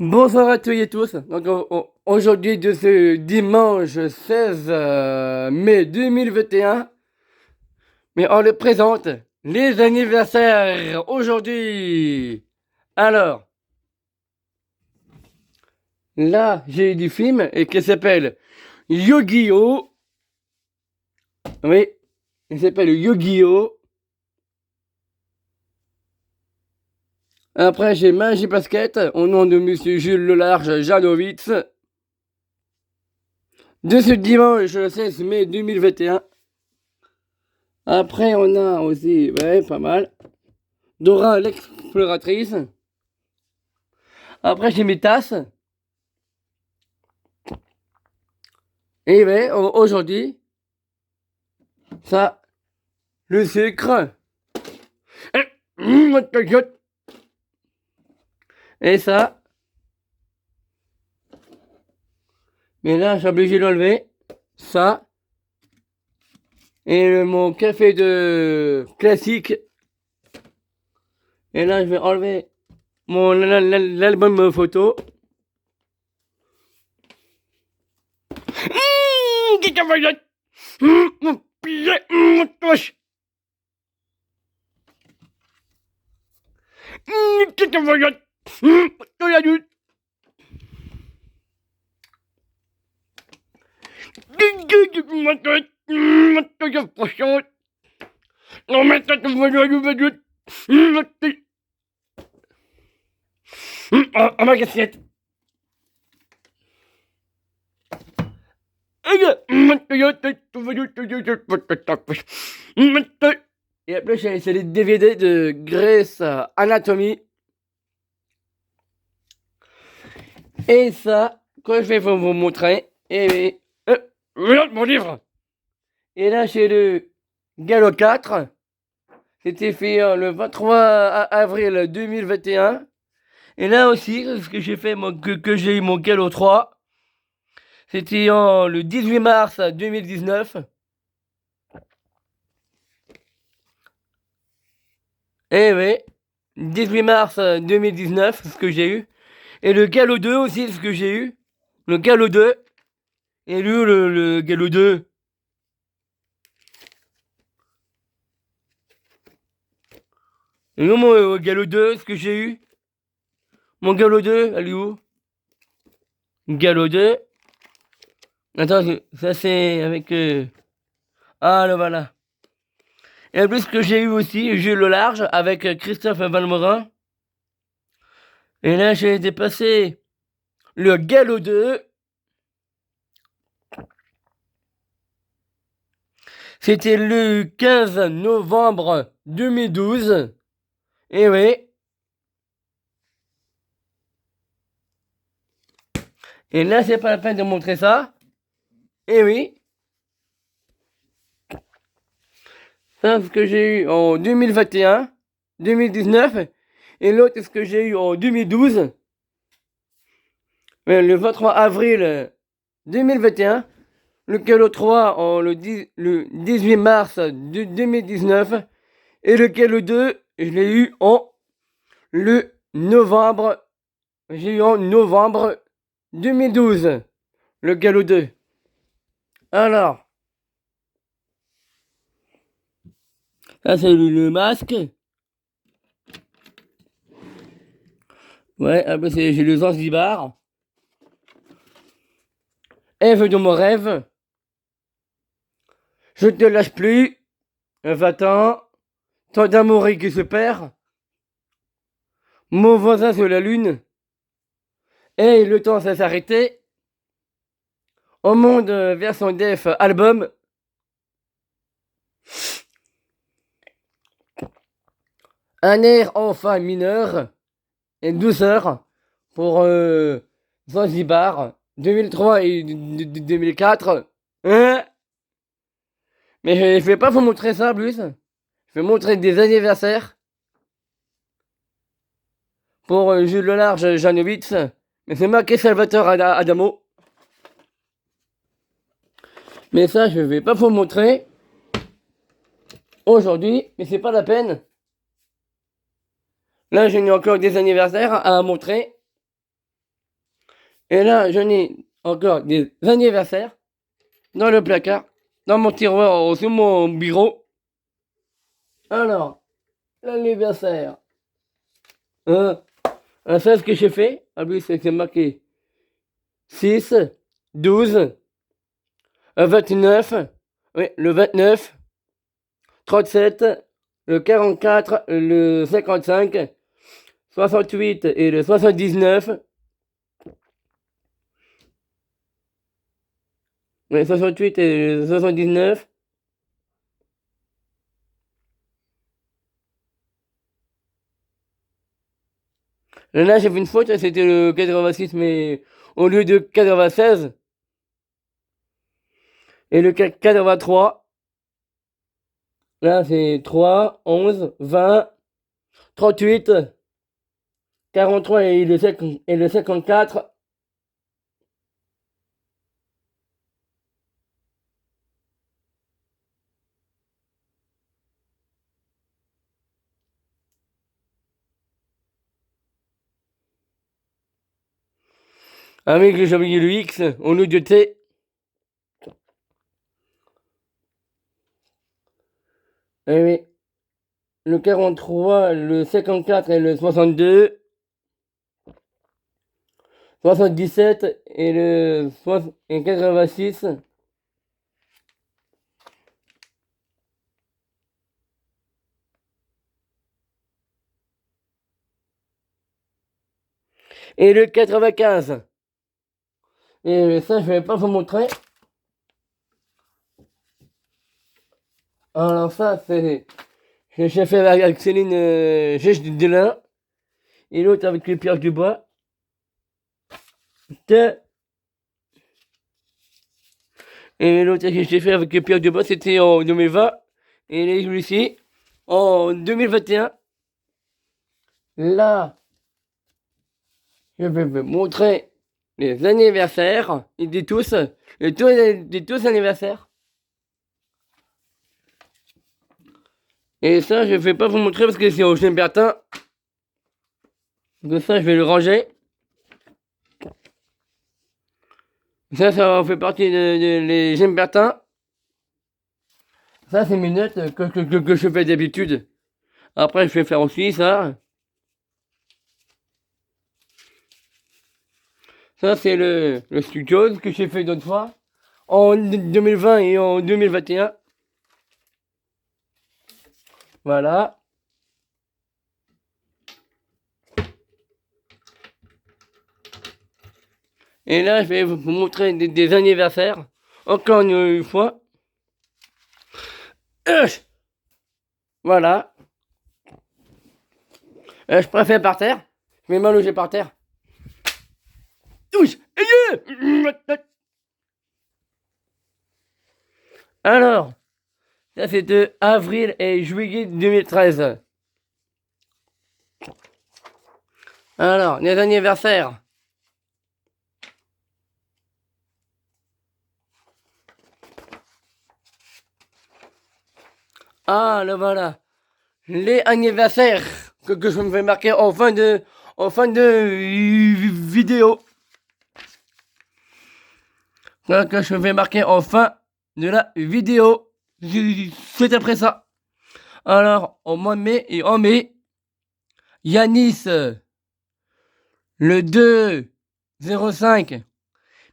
Bonsoir à tous et tous. Donc aujourd'hui de ce dimanche 16 mai 2021, mais on le présente les anniversaires aujourd'hui. Alors, là j'ai du film et qui s'appelle Yu-Gi-Oh! Oui, il s'appelle Yu-Gi-Oh! Après j'ai Magie Basket au nom de Monsieur Jules Lelarge Janowitz. De ce dimanche 16 mai 2021. Après, on a aussi, ouais, pas mal. Dora l'exploratrice. Après, j'ai mes tasses. Et ouais, aujourd'hui, ça, le sucre. Et ça. Mais là, j'ai obligé de l'enlever. Ça. Et mon café de classique. Et là, je vais enlever mon l'album photo. Mon pied, mon touche. À ma cassette. Et après, c'est les DVD de Grey's Anatomy. Et ça, quoi je vais vous montrer. Et regarde mon livre. Et là, chez le Gallo 4, c'était fait le 23 avril 2021. Et là aussi, ce que j'ai fait, que j'ai eu mon Gallo 3, c'était le 18 mars 2019. Eh oui, 18 mars 2019, c'est ce que j'ai eu. Et le Gallo 2 aussi, c'est ce que j'ai eu. Le Gallo 2. Et lui, le Gallo 2. Et nous, mon Gallo 2, ce que j'ai eu. Mon Gallo 2, elle est où? Gallo 2. Attends, ça c'est avec... Ah, le voilà. Et en plus, ce que j'ai eu aussi, j'ai eu le large avec Christophe Valmorin. Et là, j'ai dépassé le Gallo 2. C'était le 15 novembre 2012. Et oui. Et là, c'est pas la peine de montrer ça. Et oui. Ça, c'est ce que j'ai eu en 2021, 2019. Et l'autre, c'est ce que j'ai eu en 2012. Le 23 avril 2021. Le Gallo 3 le 18 mars 2019. Et le Gallo 2, je l'ai eu en le novembre. J'ai eu en novembre 2012. Le Gallo 2. Alors, ça c'est le masque. Ouais, après j'ai le Zanzibar. Ève de mon rêve. Je te lâche plus. Va-t'en. Tant d'amour qui se perd. Mon voisin sur la lune. Et le temps ça s'arrêter. Au monde version def album. Un air enfin mineur et douceur pour Zanzibar 2003 et 2004. Hein? Mais je vais pas vous montrer ça plus. Je vais montrer des anniversaires pour Jules Lelarge Janowitz. Mais c'est marqué Salvatore Adamo. Mais ça, je vais pas vous montrer aujourd'hui. Mais c'est pas la peine. Là, j'ai encore des anniversaires à montrer. Et là, j'en ai encore des anniversaires dans le placard, dans mon tiroir, sur mon bureau. Alors, l'anniversaire. Un 16 que j'ai fait. Ah oui, c'est marqué 6, 12, 29. Oui, le 29, 37, le 44, le 55, 68 et le 79. Oui, 68 et le 79. Là, j'ai fait une faute, c'était le 86, mais au lieu de 96. Et le 83. Là, c'est 3, 11, 20, 38, 43 et le 54. Avec j'ai oublié le X au lieu de T. Eh oui. Le 43, le 54 et le 62. 77 et le 86. Et le 95. Et ça, je vais pas vous montrer. Alors ça, c'est... J'ai fait avec Céline Gèche Delin. Et l'autre avec les Pierre Dubois. Et l'autre que j'ai fait avec les Pierre Dubois, c'était en 2020. Et celui-ci, en 2021. Là, je vais vous montrer les anniversaires. Et des tous. Des tous anniversaires. Et ça, je ne vais pas vous montrer parce que c'est au Saint-Bertin. Donc ça, je vais le ranger. Ça va faire partie les Saint-Bertin. Ça, c'est mes notes que je fais d'habitude. Après, je vais faire aussi ça. Ça, c'est le studio que j'ai fait d'autres fois. En 2020 et en 2021. Voilà. Et là, je vais vous montrer des anniversaires. Encore une fois. Voilà. Je préfère par terre. Je vais m'allonger par terre. Alors, ça c'est de avril et juillet 2013. Alors, les anniversaires. Ah, le voilà. Les anniversaires que je me vais marquer en fin de vidéo. Que je vais marquer en fin de la vidéo. C'est après ça. Alors, au mois de mai et en mai, Yanis, le 2-05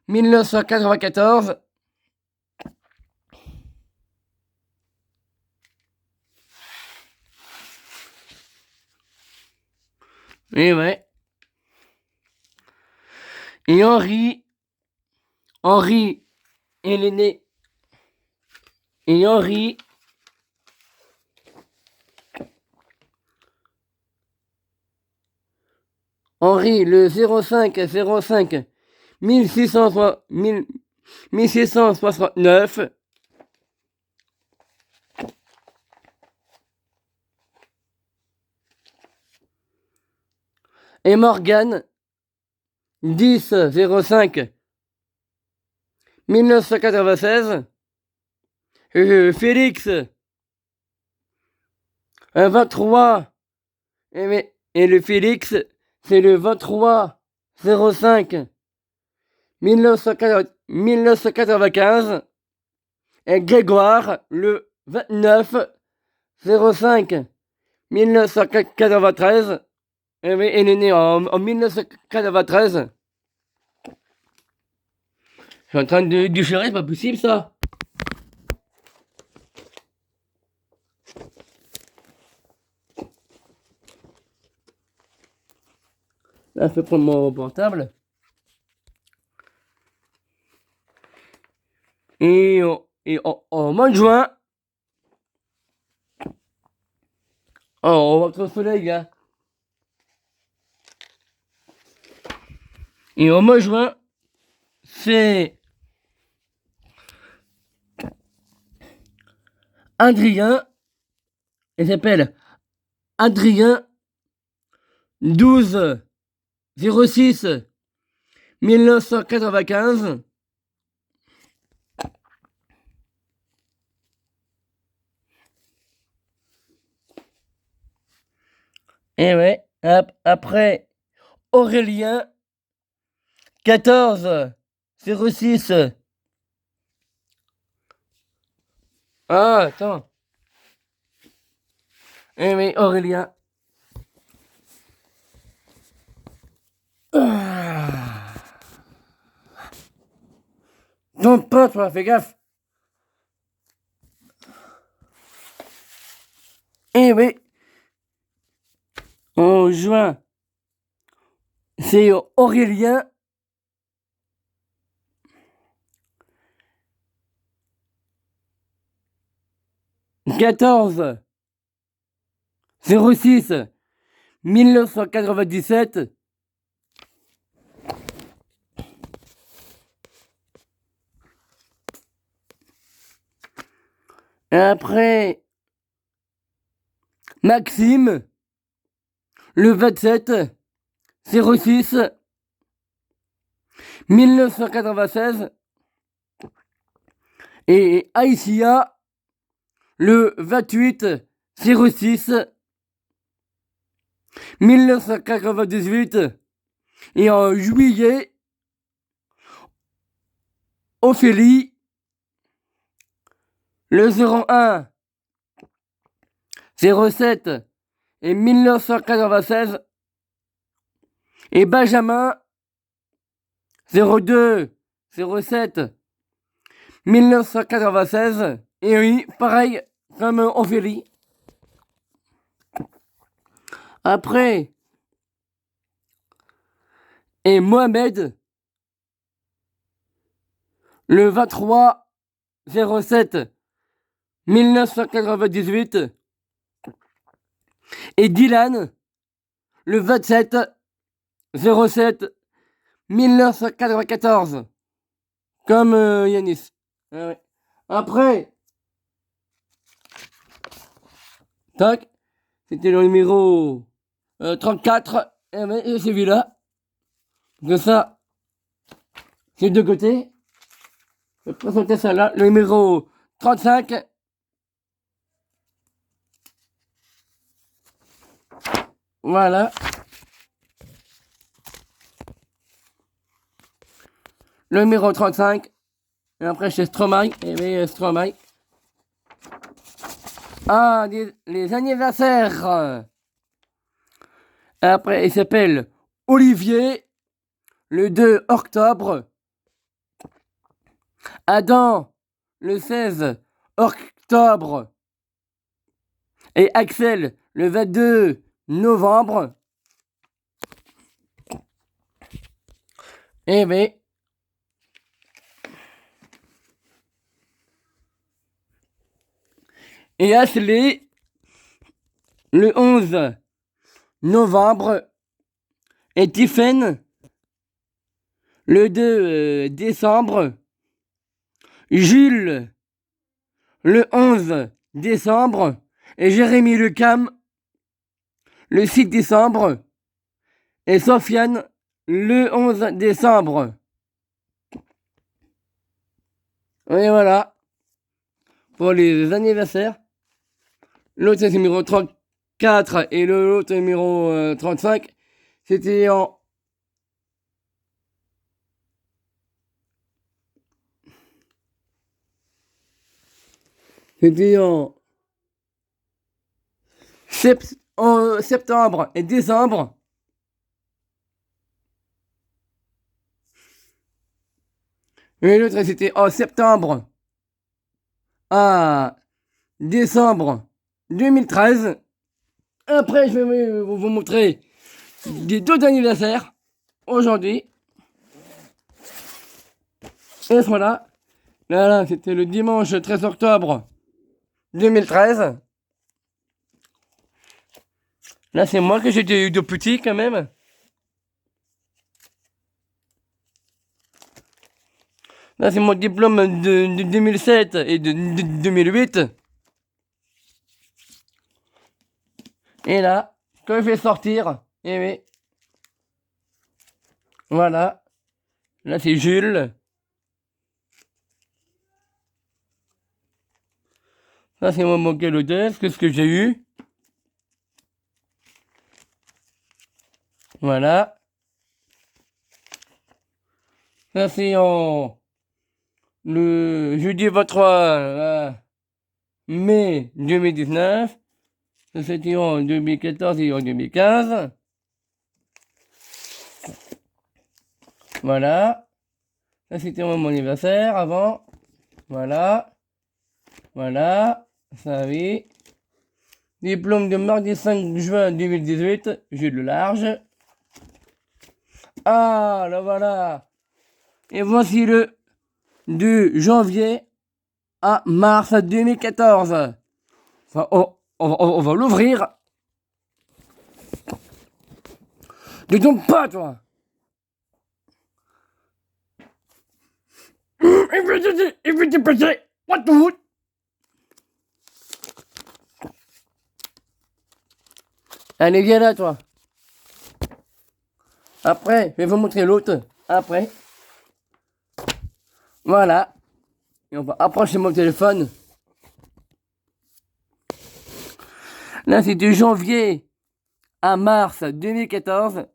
1994. Et ouais. Et Henri, il est né. Et Henri, le 05 1669. Et Morgane, 10-05 1996. Félix, 23. Et le Félix, c'est le 23-05 1995. Et Grégoire, le 29/05/1993. Et oui, il est né en 1993. Je suis en train de déchirer, c'est pas possible ça. Là, je peux prendre mon portable. Et en mois de juin, oh, on va au soleil, gars. Et en mois de juin, c'est Adrien, il s'appelle Adrien 12/06/1995. Et ouais, après Aurélien 14/06. Ah, attends. Eh oui, Aurélien. Ah. Donc pas, toi, fais gaffe. Eh oui. En juin, c'est Aurélien 14/06/1997. Et après, Maxime, le 27/06/1996. Et Aïssia, le 28/06/1998. Et en juillet, Ophélie, le 01/07/1996. Et Benjamin, 02/07/1996. Et oui, pareil comme Ophélie. Après, et Mohamed, le 23/07/1998. Et Dylan, le 27/07/1994. Comme Yanis. Ah ouais. Après, tac, c'était le numéro 34. Et c'est celui-là. De ça, c'est de côté. Je vais présenter ça là. Le numéro 35. Voilà. Le numéro 35. Et après, chez Stromae. Et bien, Stromae. Ah, les anniversaires. Après, il s'appelle Olivier, le 2 octobre. Adam, le 16 octobre. Et Axel, le 22 novembre. Eh bien. Et Ashley, le 11 novembre. Et Tiffen, le 2 décembre. Jules, le 11 décembre. Et Jérémy Lecam, le 6 décembre. Et Sofiane, le 11 décembre. Et voilà. Pour les anniversaires. L'autre, c'est le numéro 34 et l'autre numéro 35. C'était en C'était en septembre et décembre. Et l'autre, c'était en septembre à décembre 2013. Après, je vais vous montrer des deux anniversaires aujourd'hui. Et voilà. Là, c'était le dimanche 13 octobre 2013. Là, c'est moi que j'étais de petit quand même. Là, c'est mon diplôme de 2007 et de 2008. Et là, quand je vais sortir, eh oui. Voilà. Là, c'est Jules. Ça, c'est mon modèle Odès. Qu'est-ce que j'ai eu? Voilà. Ça, c'est le jeudi 23 mai 2019. Ça, c'était en 2014 et en 2015. Voilà. Ça, c'était mon anniversaire avant. Voilà. Voilà. Ça, oui. Diplôme de mardi 5 juin 2018. J'ai le large. Ah, là voilà. Et voici le du janvier à mars 2014. Enfin, on va l'ouvrir. Ne tombe pas, toi. Il veut te passer. What the wood? Allez, viens là, toi. Après, je vais vous montrer l'autre. Après. Voilà. Et on va approcher mon téléphone. Là, c'est de janvier à mars 2014.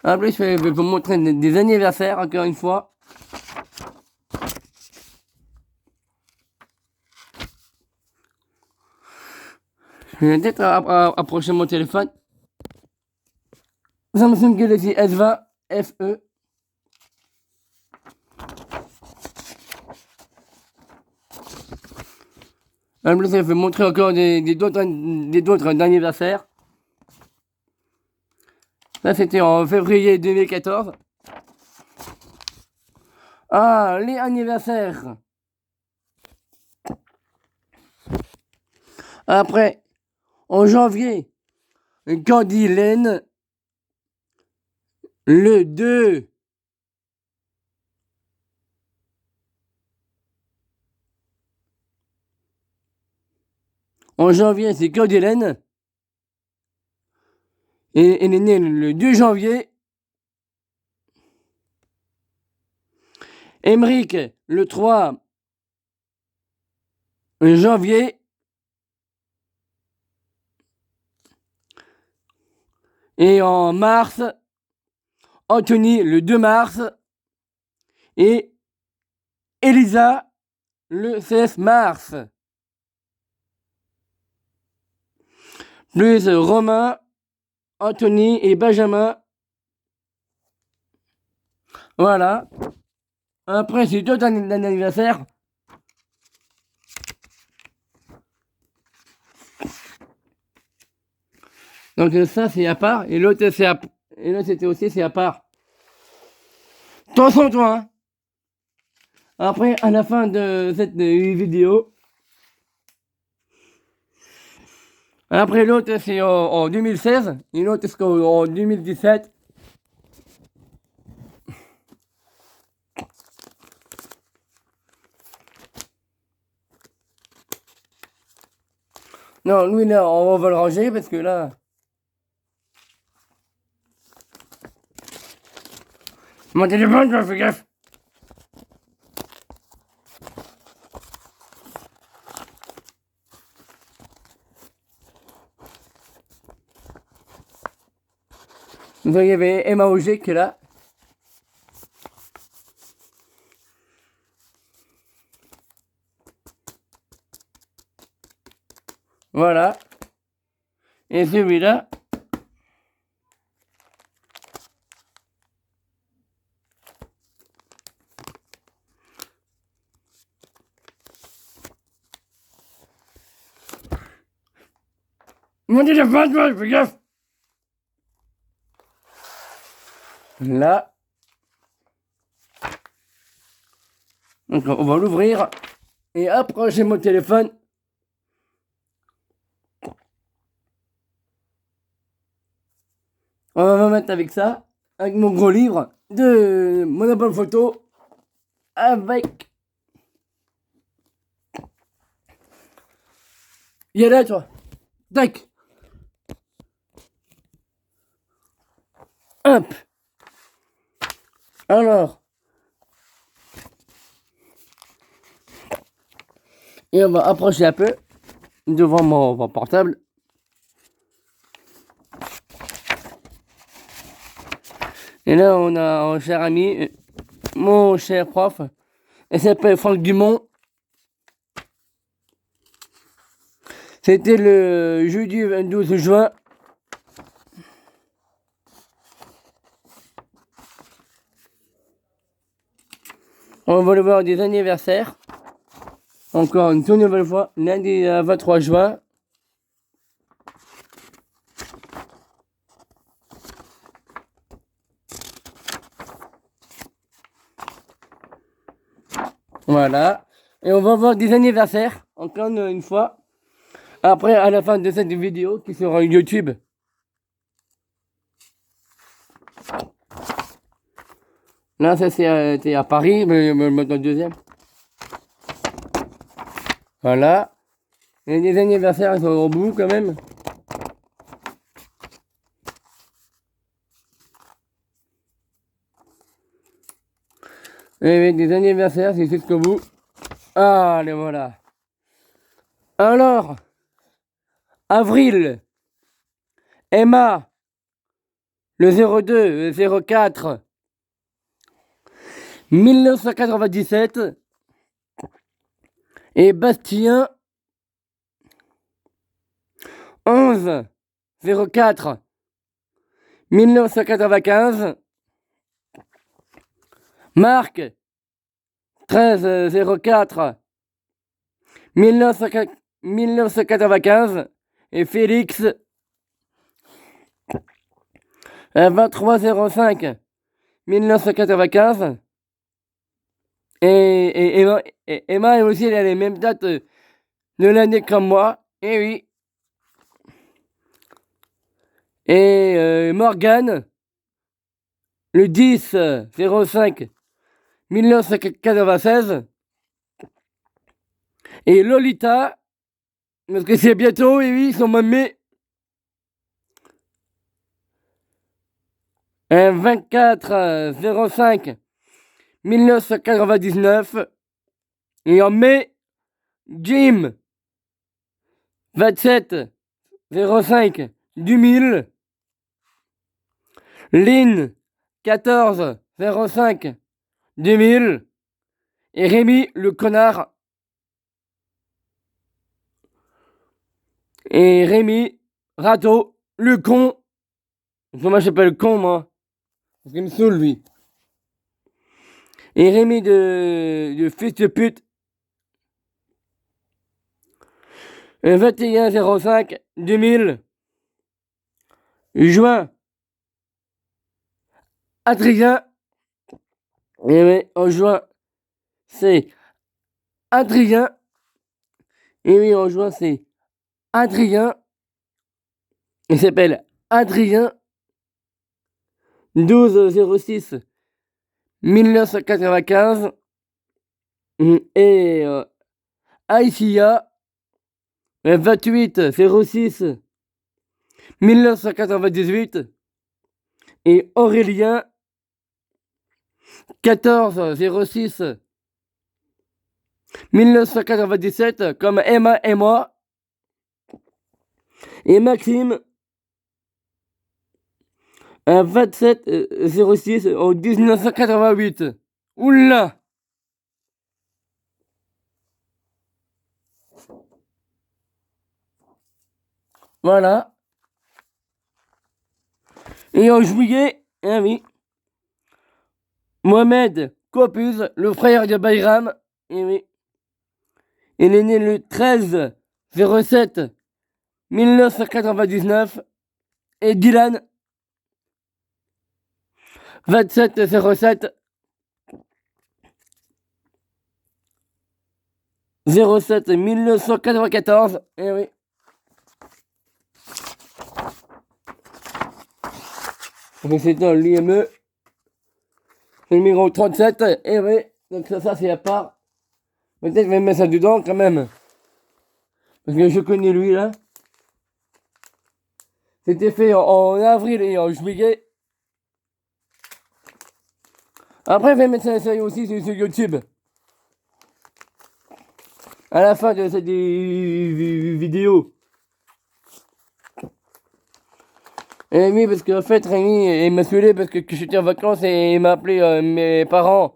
Après, je vais vous montrer des anniversaires, encore une fois. Je vais peut-être approcher mon téléphone. Samsung Galaxy S20 FE. Après, je vais montrer encore d'autres anniversaires. Là, c'était en février 2014. Ah, les anniversaires. Après, en janvier, Candy Lane. Le 2. En janvier, c'est Candy Lane. Et elle est née le 2 janvier. Emmerich, le 3 janvier. Et en mars, Anthony, le 2 mars. Et Elisa, le 16 mars. Plus Romain, Anthony et Benjamin. Voilà. Après, c'est d'autres anniversaires. Donc ça, c'est à part. Et l'autre, et l'autre, c'était aussi, c'est à part. Attention, toi, hein. Après, à la fin de cette vidéo. Après, l'autre, c'est en 2016. Et l'autre, c'est en 2017. Non, lui, là, on va le ranger parce que là... Mon téléphone, je fais gaffe. Donc, il y avait Emma Auger qui est là. Voilà. Et celui-là. Mon téléphone, toi, fais gaffe. Là. Donc on va l'ouvrir. Et approcher mon téléphone. On va me mettre avec ça. Avec mon gros livre de mon album photo. Avec. Il est là, toi. Tac. Hop. Alors. Et on va approcher un peu devant mon portable. Et là, on a un cher ami, mon cher prof. Il s'appelle Franck Dumont. C'était le jeudi 12 juin. On va le voir des anniversaires. Encore une toute nouvelle fois, lundi 23 juin. Voilà. Et on va voir des anniversaires, encore une fois. Après, à la fin de cette vidéo qui sera YouTube. Là, ça c'était à Paris, mais maintenant deuxième. Voilà. Et les anniversaires, ils sont au bout quand même. Et des anniversaires, c'est jusqu'au bout. Ah, les voilà. Alors, avril, Emma, le 02, le 04, 1997. Et Bastien, 11, 04, 1995. Marc, 13, 04, 1995. Et Félix, 23, 05, 1995. Et Emma aussi, elle a les mêmes dates de l'année comme moi. Et oui. Et Morgane, le 10, 05, 1996. Et Lolita, parce que c'est bientôt, et oui, son mamie. 24, 05, 1999. Et en mai, Jim, 27, 05, 2000. Lynn, 14, 05, 2000. Et Rémi, le connard. Et Rémi, Rato, le con. Moi, j'appelle con, moi. Parce qu'il me saoule, lui. Et Rémi de fils de pute. 21, 05, 2000. Juin. Adrien. Et oui, en juin, c'est Adrien. Et oui, en juin, c'est Adrien. Il s'appelle Adrien. 12, 06, 1995. Et Aïsia, 28, 06, 1998. Et Aurélien, 14, 06, 1997, comme Emma et moi. Et Maxime, 27, 06, en 1988. Oula! Voilà. Et en juillet, eh oui, Mohamed Kopuz, le frère de Bayram, eh oui, il est né le 13 07 1999 et Dylan 27 07 07 1994, eh oui. Donc c'est dans l'IME, le numéro 37, eh oui, donc ça c'est à part. Peut-être je vais mettre ça dedans quand même. Parce que je connais lui là. C'était fait en avril et en juillet. Après, je vais mettre ça aussi sur YouTube. À la fin de cette vidéo. Et oui, parce qu'en fait, Rémi il m'a saoulé parce que j'étais en vacances et il m'a appelé mes parents.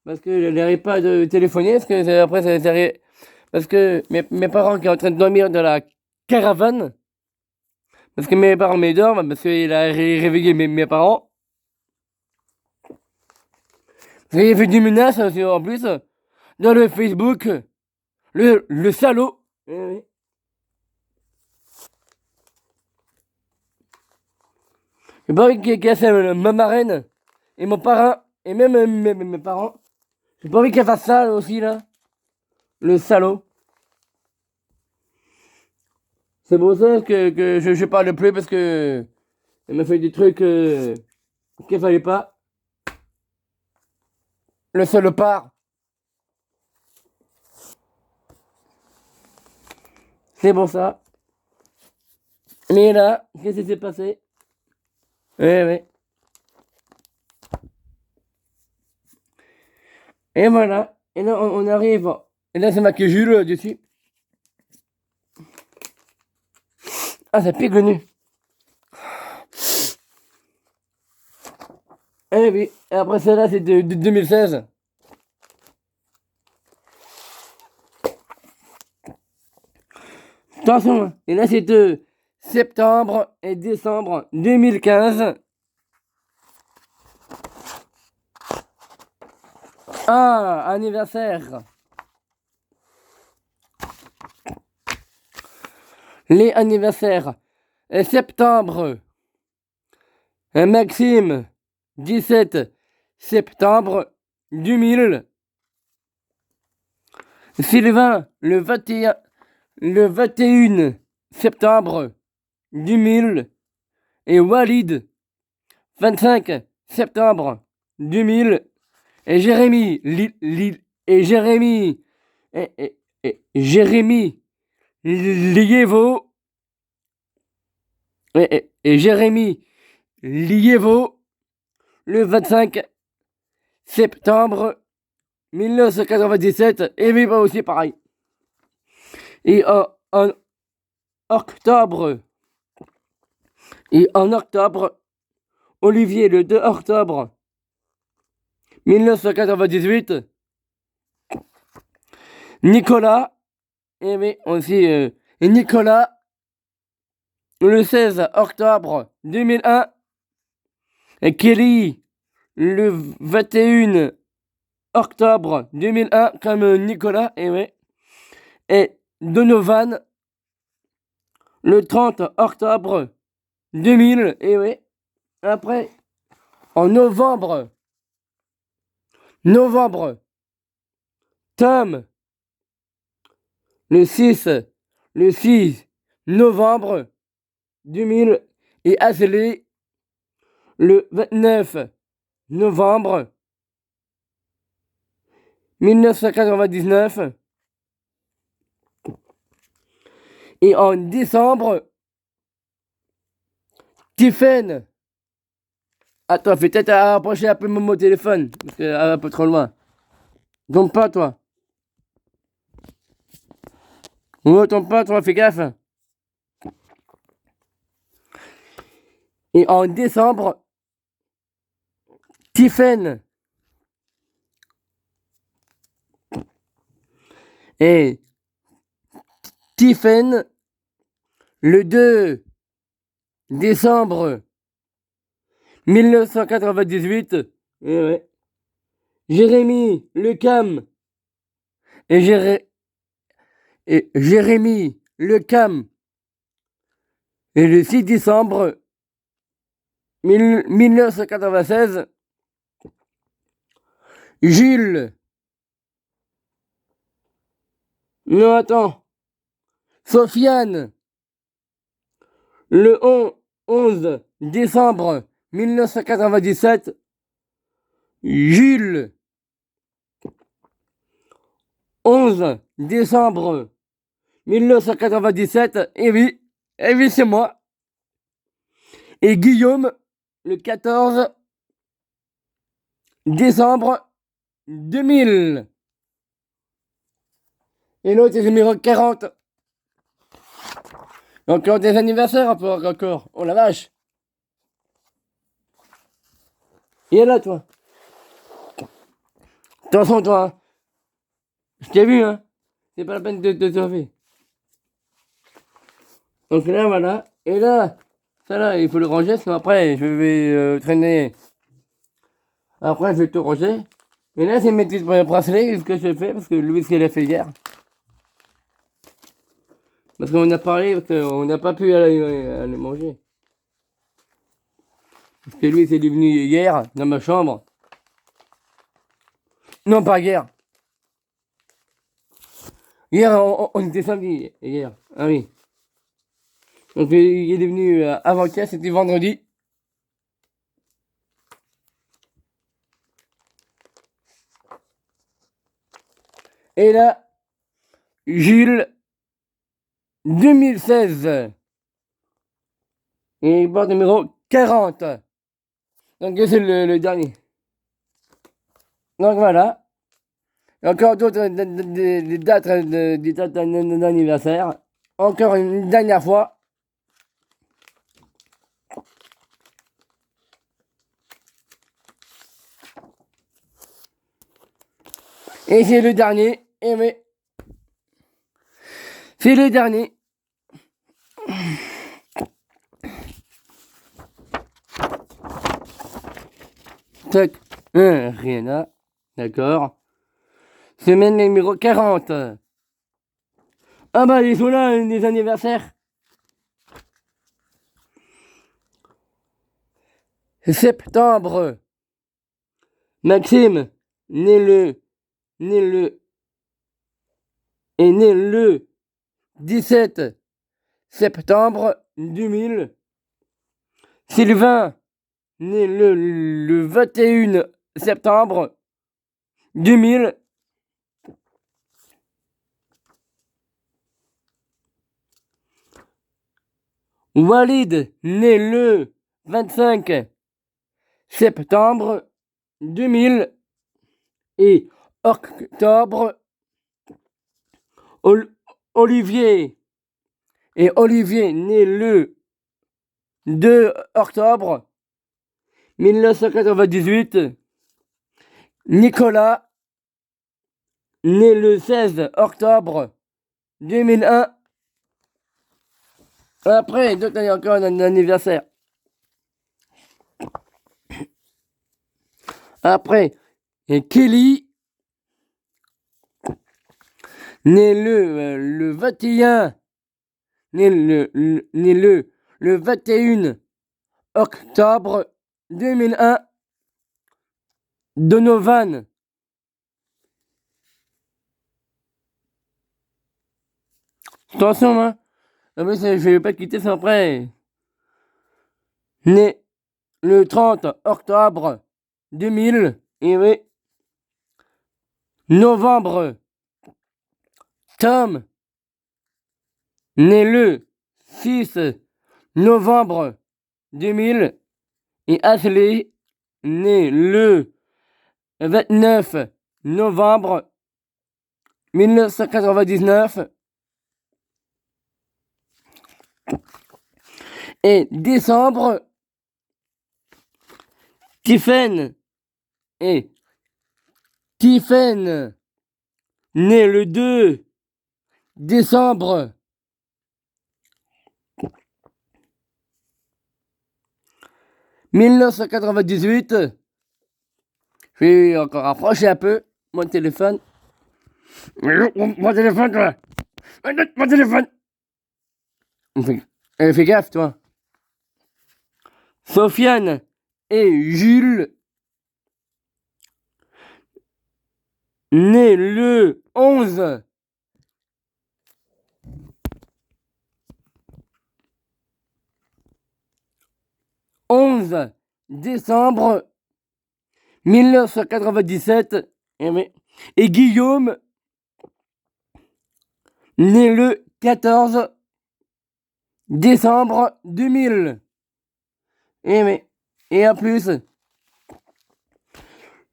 Parce que je n'arrive pas de téléphoner. Parce que après, parce que mes parents qui sont en train de dormir dans la caravane. Parce que mes parents m'endorment. Parce qu'il a réveillé mes parents. Parce qu'il fait du menace en plus. Dans le Facebook. Le salaud. Eh oui. J'ai pas envie qu'il casse ma marraine et mon parrain et même mes parents. J'ai pas envie qu'elle fasse ça aussi là. Le salaud. C'est pour ça que je parle plus parce que elle m'a fait des trucs qu'il fallait pas. Le salopard. C'est pour ça. Mais là, qu'est-ce qui s'est passé? Eh oui. Et voilà. Et là, on arrive. Et là, c'est marqué Jules dessus. Ah, ça pique le nez. Eh oui. Et après, celle-là, c'est de 2016. Attention. Hein. Et là, c'est de septembre et décembre 2015. Ah, anniversaire. Les anniversaires. Septembre. Maxime. 17 septembre 2000. Sylvain. Le 21 septembre 2000. Et Walid. 25 septembre 2000. Et Jérémy. Et Jérémy. Jérémy. Liévo. Et Jérémy Liévo, le 25 septembre 1997, et lui aussi pareil. Et en octobre, Olivier, le 2 octobre 1998, Nicolas, et oui, aussi Nicolas, le 16 octobre 2001, et Kelly, le 21 octobre 2001, comme Nicolas, et oui, et Donovan, le 30 octobre 2000, et oui, après, en novembre, Tom, le 6 novembre 2000, et Ashley, le 29 novembre 1999. Et en décembre, Tiffen. Attends, fais peut-être approcher un peu mon téléphone, parce qu'elle est un peu trop loin. Tombe pas, toi. Oh, tombe pas, toi, fais gaffe. Et en décembre, Tiffen. Et Tiffen, le 2 décembre 1998. Et ouais. Jérémy Le Cam et, Jérémy Le Cam et le 6 décembre 1996. Jules. Non, attends. Sofiane. Le 11 décembre 1997. Jules. 11 décembre 1997. Et oui, c'est moi. Et Guillaume, le 14 décembre 2000. Et l'autre, c'est le numéro 40. Encore des anniversaires un peu encore. Oh la vache. Et là, toi. Attention, toi. Hein. Je t'ai vu, hein. C'est pas la peine de te sauver. Donc là, voilà. Et là, ça là, il faut le ranger, sinon après, je vais traîner. Après, je vais tout ranger. Et là, c'est mes petits bracelets, ce que j'ai fait, parce que Louis, ce qu'il a fait hier. Parce qu'on a parlé, parce qu'on n'a pas pu aller manger. Parce que lui, c'est venu hier, dans ma chambre. Non, pas hier. Hier, on était samedi, hier. Ah oui. Donc, il est venu avant-hier, c'était vendredi. Et là, Jules, 2016. Et il porte numéro 40. Donc, c'est le dernier. Donc, voilà. Encore d'autres des dates d'anniversaire. Encore une dernière fois. Et c'est le dernier. Et oui. C'est le dernier. Tac. Rien là. D'accord. Semaine numéro 40. Ah bah ils sont là, les anniversaires. Septembre. Maxime, né le, est né le 17 septembre 2000. Sylvain, né le 21 septembre 2000. Walid, né le 25 septembre 2000. Et octobre, Olivier. Et Olivier, né le 2 octobre 1998. Nicolas, né le 16 octobre 2001. Après, d'autres années encore un anniversaire. Après, et Kelly, né le 21, né le 21 octobre 2001. Donovan, attention, hein. Ah mais je vais pas quitter ça après. Né le 30 octobre 2000. Et oui. Novembre. Tom. Né le 6 novembre 2000. Et Ashley. Né le 29 novembre 1999. Et décembre, Tiffen et Tiffen, né le 2 décembre 1998. Je vais encore approcher un peu mon téléphone. Mon téléphone, toi. Mon téléphone. Fais gaffe, toi. Sofiane et Jules, nés le 11 décembre 1997. Et Guillaume, né le 14 décembre 2000. Et en plus,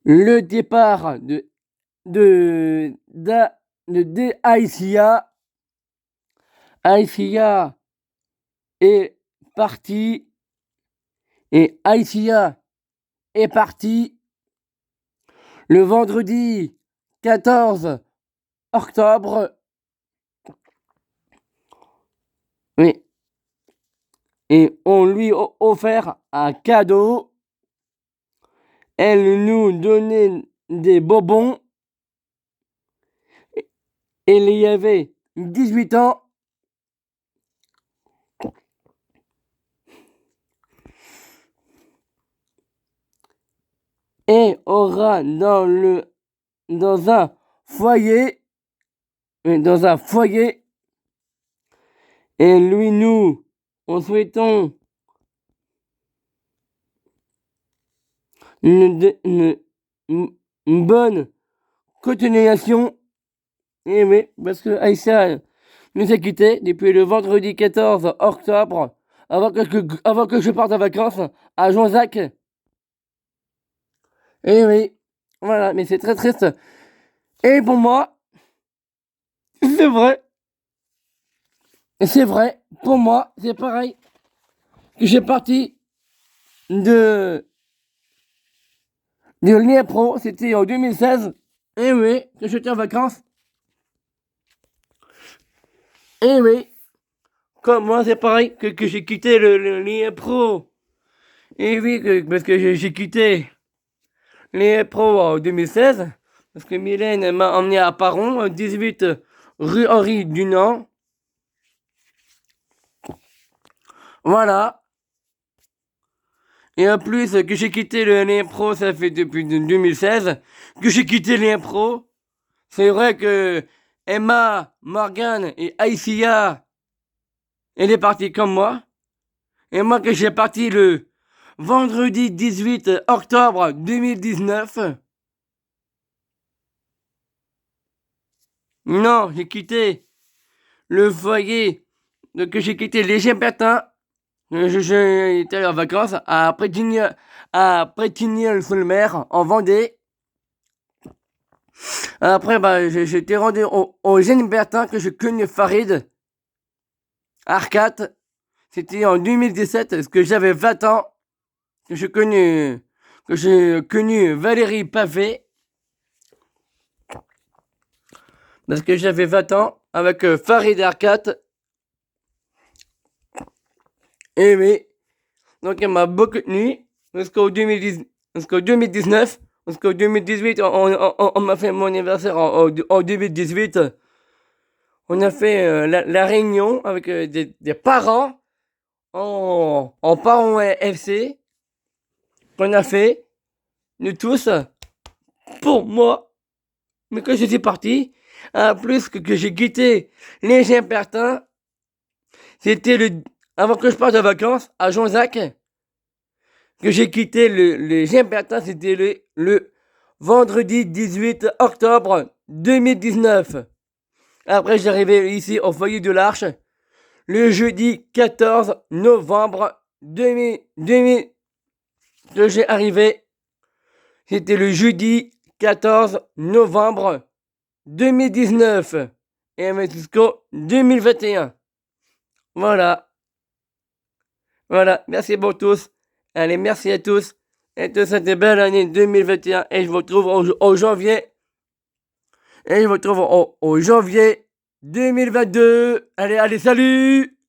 le départ Aïssia est parti. Et Aïssia est parti le vendredi 14 octobre. Oui. Et on lui a offert un cadeau. Elle nous donnait des bonbons. Elle y avait 18 ans. Et aura dans un foyer. Et lui, nous, en souhaitons une bonne continuation. Et oui, parce que Aïssa nous a quittés depuis le vendredi 14 octobre, avant que je parte en vacances à Jonzac. Et oui, voilà, mais c'est très triste. Et pour moi, c'est vrai. C'est vrai, pour moi, c'est pareil. Que j'ai parti de l'IEPRO, c'était en 2016. Et oui, que j'étais en vacances. Et oui, comme moi, c'est pareil que j'ai quitté le l'IEPRO. Et oui, parce que j'ai quitté l'IEPRO en 2016. Parce que Mylène m'a emmené à Paron, 18 rue Henri Dunant. Voilà. Et en plus que j'ai quitté l'IEPRO, ça fait depuis 2016 que j'ai quitté l'IEPRO. C'est vrai que Emma, Morgane et Aïssia, elle est partie comme moi. Et moi que j'ai parti le vendredi 18 octobre 2019. Non, j'ai quitté le foyer, que j'ai quitté les Gimbertins. J'étais en vacances à Prétigny-sur-le-Mer, en Vendée. Après, j'étais rendu au Gimbertins que je connais Farid. Arcade. C'était en 2017, parce que j'avais 20 ans, que j'ai connu Valérie Pavé. Parce que j'avais 20 ans avec Farid Arcade. Et oui. Donc elle m'a beaucoup tenu jusqu'au 2019. Jusqu'au 2018, on m'a fait mon anniversaire en 2018. On a fait la réunion avec des parents en parents FC. Qu'on a fait, nous tous, pour moi. Mais quand je suis parti, en plus que j'ai quitté les Gimbertins, c'était avant que je parte en vacances à Jonzac, que j'ai quitté les Gimbertins, c'était le vendredi 18 octobre 2019. Après, j'arrivais ici au foyer de l'Arche le jeudi 14 novembre 2000 que j'ai arrivé. C'était le jeudi 14 novembre 2019 et jusqu'au 2021. Voilà. Voilà. Merci pour tous. Allez, merci à tous. Et de cette belle année 2021. Et je vous retrouve au janvier. Et je vous retrouve au janvier 2022. Allez, salut!